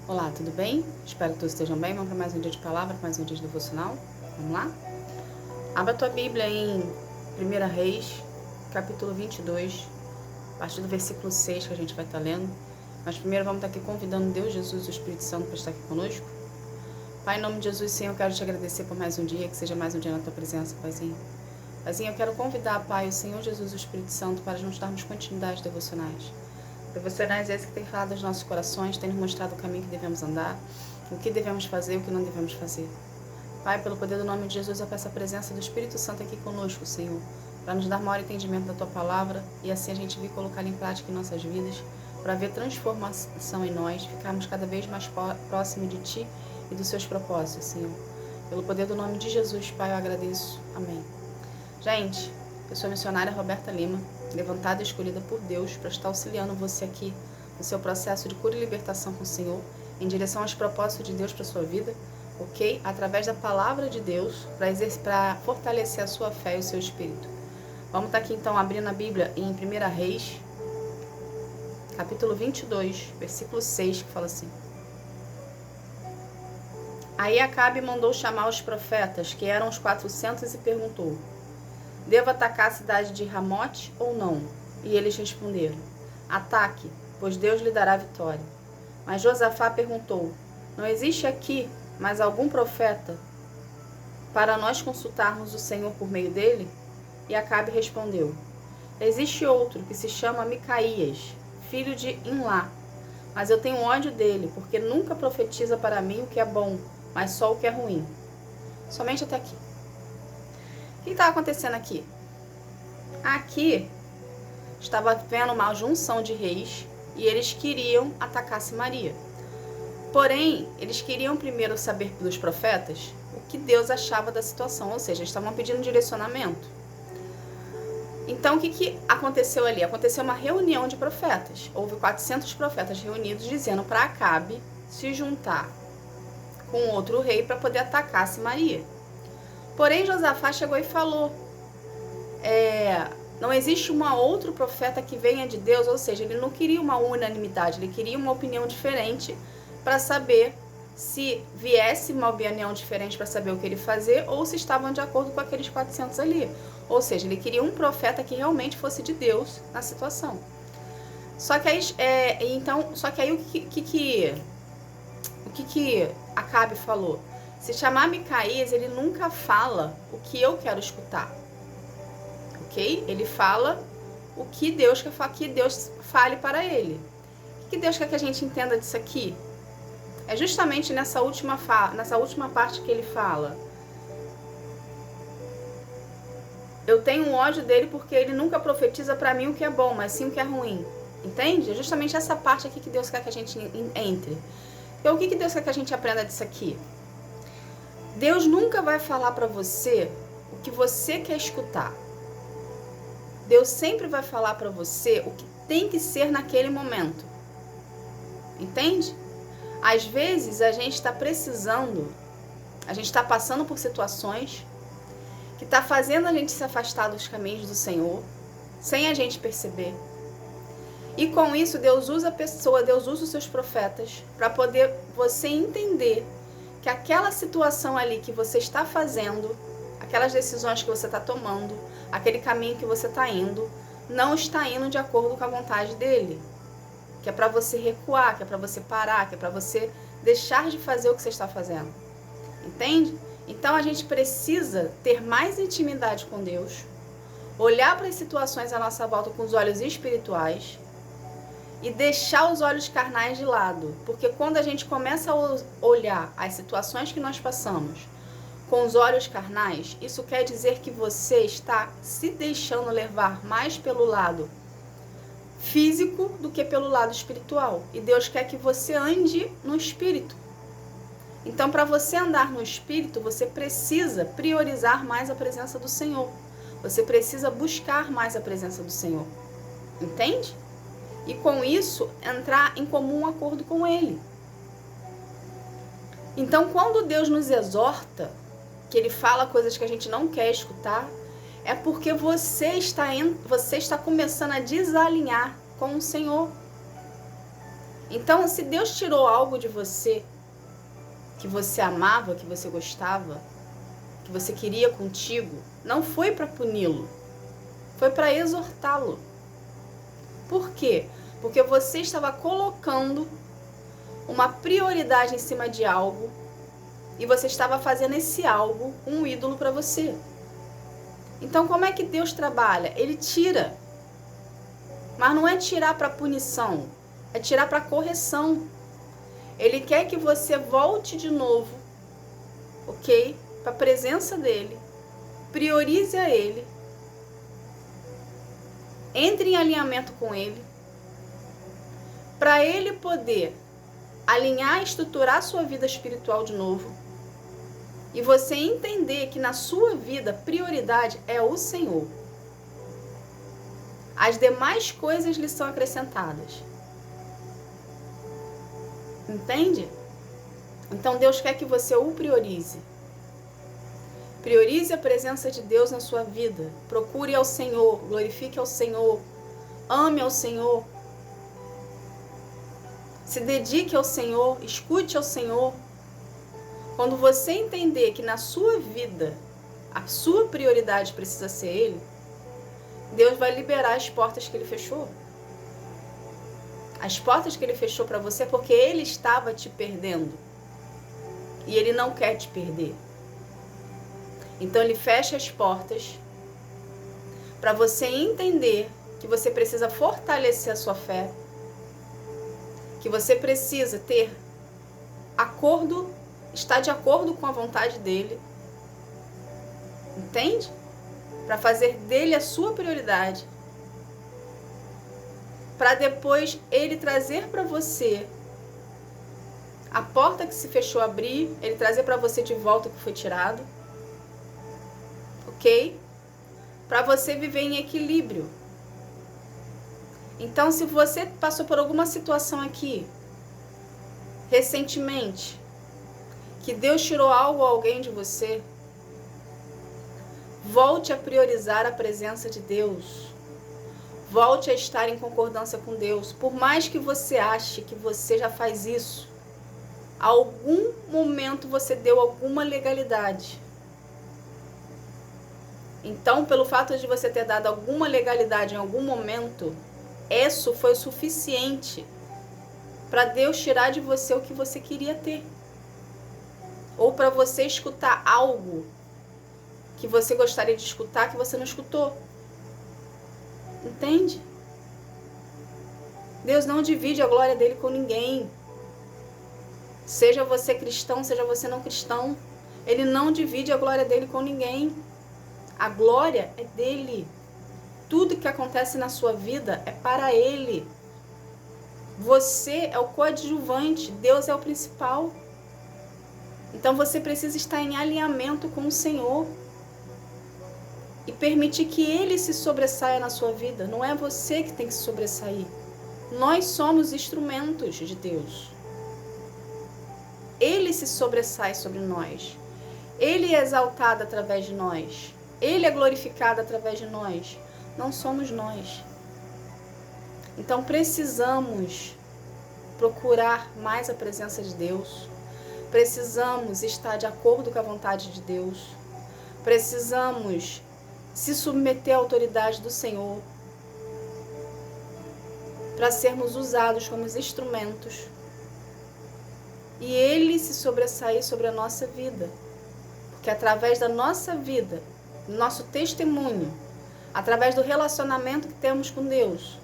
Olá, tudo bem? Espero que todos estejam bem. Vamos para mais um dia de palavra, mais um dia de devocional. Vamos lá? Abra a tua Bíblia em 1 Reis, capítulo 22, a partir do versículo 6 que a gente vai estar lendo. Mas primeiro vamos estar aqui convidando Deus, Jesus e o Espírito Santo para estar aqui conosco. Pai, em nome de Jesus, Senhor, eu quero te agradecer por mais um dia, que seja mais um dia na tua presença, Paizinho. Paizinho, eu quero convidar, Pai, o Senhor Jesus e o Espírito Santo para nos darmos continuidade devocionais. Devocionais esses que tem falado aos nossos corações, tem nos mostrado o caminho que devemos andar, o que devemos fazer e o que não devemos fazer. Pai, pelo poder do nome de Jesus, eu peço a presença do Espírito Santo aqui conosco, Senhor, para nos dar maior entendimento da Tua palavra e assim a gente vir colocá-la em prática em nossas vidas, para ver transformação em nós, ficarmos cada vez mais próximos de Ti e dos Seus propósitos, Senhor. Pelo poder do nome de Jesus, Pai, eu agradeço. Amém. Gente, eu sou a missionária Roberta Lima, levantada e escolhida por Deus para estar auxiliando você aqui no seu processo de cura e libertação com o Senhor, em direção aos propósitos de Deus para a sua vida, ok? Através da palavra de Deus, para fortalecer a sua fé e o seu espírito. Vamos estar aqui então abrindo a Bíblia em 1 Reis, capítulo 22, versículo 6, que fala assim: Aí Acabe mandou chamar os profetas, que eram os 400, e perguntou: Devo atacar a cidade de Ramote ou não? E eles responderam: Ataque, pois Deus lhe dará vitória. Mas Josafá perguntou: Não existe aqui mais algum profeta para nós consultarmos o Senhor por meio dele? E Acabe respondeu: Existe outro que se chama Micaías, filho de Imlá. Mas eu tenho ódio dele, porque nunca profetiza para mim o que é bom, mas só o que é ruim. Somente até aqui. O que estava acontecendo aqui? Aqui estava havendo uma junção de reis e eles queriam atacar Samaria. Porém, eles queriam primeiro saber dos profetas o que Deus achava da situação, ou seja, eles estavam pedindo direcionamento. Então, o que aconteceu ali? Aconteceu uma reunião de profetas. Houve 400 profetas reunidos dizendo para Acabe se juntar com outro rei para poder atacar Samaria. Porém, Josafá chegou e falou: não existe outro profeta que venha de Deus, ou seja, ele não queria uma unanimidade, ele queria uma opinião diferente para saber se viesse uma opinião diferente para saber o que ele fazer ou se estavam de acordo com aqueles 400 ali. Ou seja, ele queria um profeta que realmente fosse de Deus na situação. Só que aí, o que Acabe falou? Se chamar Micaías, ele nunca fala o que eu quero escutar, ok? Ele fala o que Deus quer que Deus fale para ele. O que Deus quer que a gente entenda disso aqui? É justamente nessa última parte que ele fala: eu tenho ódio dele porque ele nunca profetiza para mim o que é bom, mas sim o que é ruim. Entende? É justamente essa parte aqui que Deus quer que a gente entre. Então, o que Deus quer que a gente aprenda disso aqui? Deus nunca vai falar para você o que você quer escutar. Deus sempre vai falar para você o que tem que ser naquele momento. Entende? Às vezes a gente está precisando, a gente está passando por situações que está fazendo a gente se afastar dos caminhos do Senhor, sem a gente perceber. E com isso Deus usa a pessoa, Deus usa os seus profetas para poder você entender que aquela situação ali que você está fazendo, aquelas decisões que você está tomando, aquele caminho que você está indo, não está indo de acordo com a vontade dele. Que é para você recuar, que é para você parar, que é para você deixar de fazer o que você está fazendo. Entende? Então a gente precisa ter mais intimidade com Deus, olhar para as situações à nossa volta com os olhos espirituais e deixar os olhos carnais de lado. Porque quando a gente começa a olhar as situações que nós passamos com os olhos carnais, isso quer dizer que você está se deixando levar mais pelo lado físico do que pelo lado espiritual. E Deus quer que você ande no espírito. Então, para você andar no espírito, você precisa priorizar mais a presença do Senhor. Você precisa buscar mais a presença do Senhor. Entende? E com isso, entrar em comum acordo com Ele. Então, quando Deus nos exorta, que Ele fala coisas que a gente não quer escutar, é porque você está começando a desalinhar com o Senhor. Então, se Deus tirou algo de você, que você amava, que você gostava, que você queria contigo, não foi para puni-lo, foi para exortá-lo. Por quê? Porque você estava colocando uma prioridade em cima de algo e você estava fazendo esse algo um ídolo para você. Então, como é que Deus trabalha? Ele tira. Mas não é tirar para punição, é tirar para correção. Ele quer que você volte de novo, ok? Para a presença dele, priorize a ele, entre em alinhamento com ele, para ele poder alinhar e estruturar a sua vida espiritual de novo. E você entender que na sua vida, prioridade é o Senhor. As demais coisas lhe são acrescentadas. Entende? Então Deus quer que você o priorize. Priorize a presença de Deus na sua vida. Procure ao Senhor, glorifique ao Senhor, ame ao Senhor. Se dedique ao Senhor, escute ao Senhor. Quando você entender que na sua vida a sua prioridade precisa ser Ele, Deus vai liberar as portas que Ele fechou. As portas que Ele fechou para você porque Ele estava te perdendo. E Ele não quer te perder. Então Ele fecha as portas para você entender que você precisa fortalecer a sua fé, que você precisa ter acordo, estar de acordo com a vontade dEle. Entende? Para fazer dele a sua prioridade. Para depois ele trazer para você a porta que se fechou abrir, ele trazer para você de volta o que foi tirado. Ok? Para você viver em equilíbrio. Então, se você passou por alguma situação aqui, recentemente, que Deus tirou algo ou alguém de você, volte a priorizar a presença de Deus. Volte a estar em concordância com Deus. Por mais que você ache que você já faz isso, algum momento você deu alguma legalidade. Então, pelo fato de você ter dado alguma legalidade em algum momento, isso foi o suficiente para Deus tirar de você o que você queria ter. Ou para você escutar algo que você gostaria de escutar que você não escutou. Entende? Deus não divide a glória dele com ninguém. Seja você cristão, seja você não cristão. Ele não divide a glória dele com ninguém. A glória é dele. Tudo que acontece na sua vida é para ele. Você é o coadjuvante, Deus é o principal. Então você precisa estar em alinhamento com o Senhor. E permitir que Ele se sobressaia na sua vida. Não é você que tem que se sobressair. Nós somos instrumentos de Deus. Ele se sobressai sobre nós. Ele é exaltado através de nós. Ele é glorificado através de nós. Não somos nós. Então precisamos procurar mais a presença de Deus. Precisamos estar de acordo com a vontade de Deus. Precisamos se submeter à autoridade do Senhor para sermos usados como instrumentos e Ele se sobressair sobre a nossa vida, porque através da nossa vida, do nosso testemunho, através do relacionamento que temos com Deus,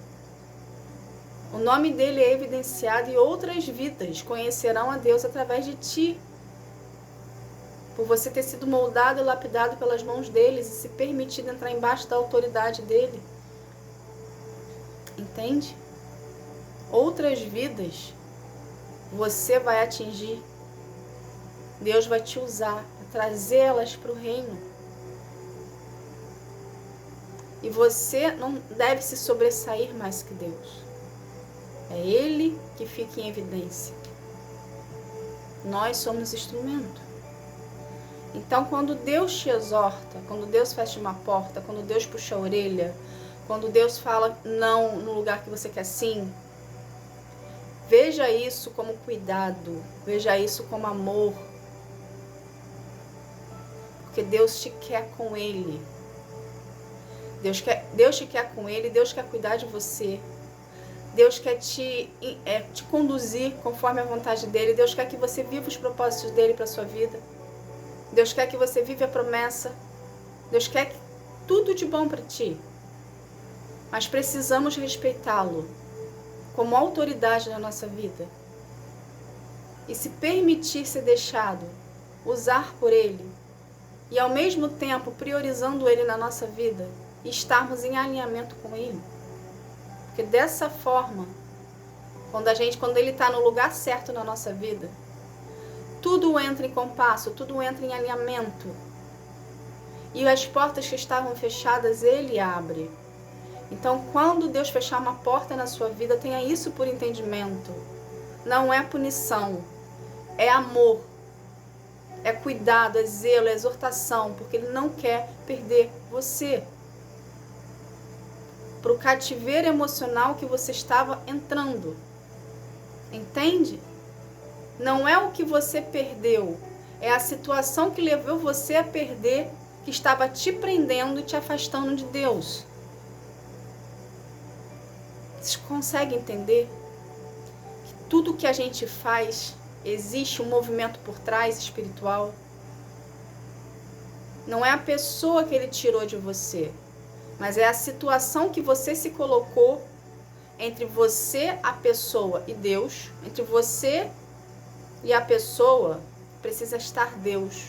o nome dele é evidenciado e outras vidas conhecerão a Deus através de ti. Por você ter sido moldado e lapidado pelas mãos deles e se permitido entrar embaixo da autoridade dele. Entende? Outras vidas você vai atingir. Deus vai te usar para trazê-las para o reino. E você não deve se sobressair mais que Deus. É Ele que fica em evidência. Nós somos instrumento. Então, quando Deus te exorta, quando Deus fecha uma porta, quando Deus puxa a orelha, quando Deus fala não no lugar que você quer sim, Veja isso como cuidado, veja isso como amor, porque Deus te quer com Ele. Deus te quer com Ele, Deus quer cuidar de você. Deus quer te conduzir conforme a vontade dEle. Deus quer que você viva os propósitos dEle para a sua vida. Deus quer que você viva a promessa. Deus quer tudo de bom para ti. Mas precisamos respeitá-lo como autoridade na nossa vida. E se permitir ser deixado, usar por Ele. E ao mesmo tempo priorizando Ele na nossa vida. E estarmos em alinhamento com Ele. Porque dessa forma, quando Ele está no lugar certo na nossa vida, tudo entra em compasso, tudo entra em alinhamento. E as portas que estavam fechadas, Ele abre. Então, quando Deus fechar uma porta na sua vida, tenha isso por entendimento. Não é punição, é amor, é cuidado, é zelo, é exortação, porque Ele não quer perder você para o cativeiro emocional que você estava entrando. Entende? Não é o que você perdeu, é a situação que levou você a perder, que estava te prendendo e te afastando de Deus. Vocês conseguem entender que tudo que a gente faz, existe um movimento por trás espiritual? Não é a pessoa que Ele tirou de você, mas é a situação que você se colocou entre você, a pessoa e Deus. Entre você e a pessoa precisa estar Deus,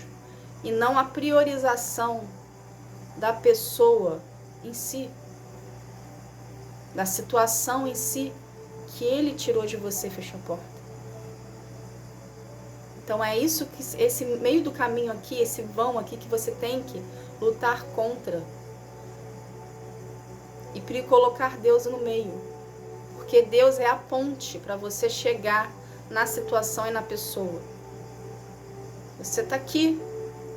e não a priorização da pessoa em si, da situação em si, que Ele tirou de você e fechou a porta. Então é isso que esse meio do caminho aqui, esse vão aqui que você tem que lutar contra e colocar Deus no meio, porque Deus é a ponte para você chegar na situação e na pessoa. Você está aqui,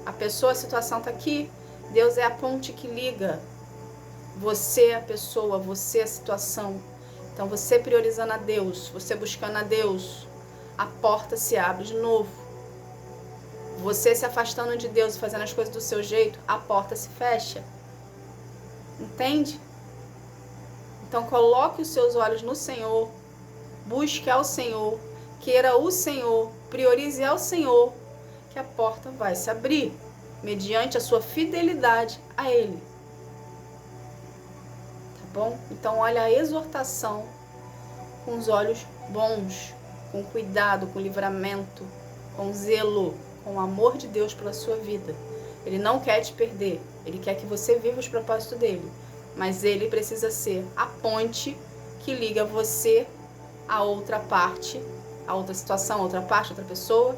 a pessoa, a situação está aqui, Deus é a ponte que liga você, a pessoa, você, a situação. Então você priorizando a Deus, você buscando a Deus, a porta se abre de novo. Você se afastando de Deus e fazendo as coisas do seu jeito, a porta se fecha. Entende? Então coloque os seus olhos no Senhor, busque ao Senhor, queira o Senhor, priorize ao Senhor, que a porta vai se abrir, mediante a sua fidelidade a Ele. Tá bom? Então olha a exortação com os olhos bons, com cuidado, com livramento, com zelo, com o amor de Deus pela sua vida. Ele não quer te perder, Ele quer que você viva os propósitos dEle. Mas Ele precisa ser a ponte que liga você a outra parte, a outra situação, a outra parte, a outra pessoa,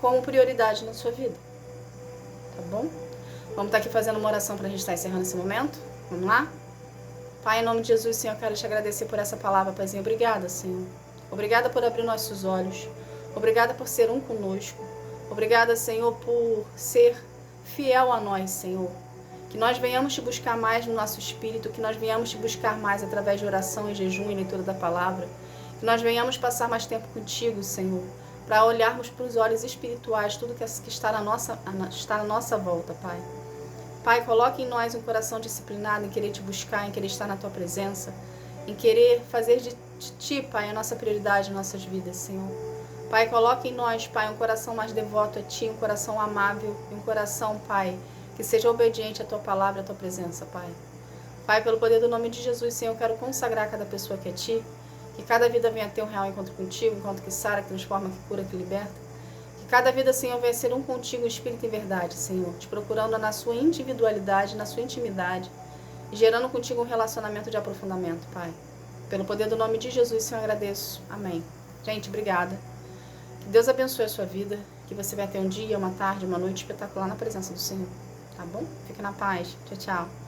como prioridade na sua vida. Tá bom? Vamos estar aqui fazendo uma oração para a gente estar encerrando esse momento? Vamos lá? Pai, em nome de Jesus, Senhor, eu quero te agradecer por essa palavra, Paizinho. Obrigada, Senhor. Obrigada por abrir nossos olhos. Obrigada por ser um conosco. Obrigada, Senhor, por ser fiel a nós, Senhor. Que nós venhamos te buscar mais no nosso espírito, que nós venhamos te buscar mais através de oração e jejum e leitura da palavra. Que nós venhamos passar mais tempo contigo, Senhor, para olharmos para os olhos espirituais, tudo que está na nossa volta, Pai. Pai, coloque em nós um coração disciplinado em querer te buscar, em querer estar na tua presença, em querer fazer de ti, Pai, a nossa prioridade em nossas vidas, Senhor. Pai, coloque em nós, Pai, um coração mais devoto a ti, um coração amável, um coração, Pai, que seja obediente à tua palavra e à tua presença, Pai. Pai, pelo poder do nome de Jesus, Senhor, eu quero consagrar cada pessoa aqui a ti, que cada vida venha ter um real encontro contigo, um encontro que sara, que transforma, que cura, que liberta. Que cada vida, Senhor, venha ser um contigo, espírito e verdade, Senhor, te procurando na sua individualidade, na sua intimidade, e gerando contigo um relacionamento de aprofundamento, Pai. Pelo poder do nome de Jesus, Senhor, eu agradeço. Amém. Gente, obrigada. Que Deus abençoe a sua vida, que você vai ter um dia, uma tarde, uma noite espetacular na presença do Senhor. Tá bom? Fique na paz. Tchau, tchau.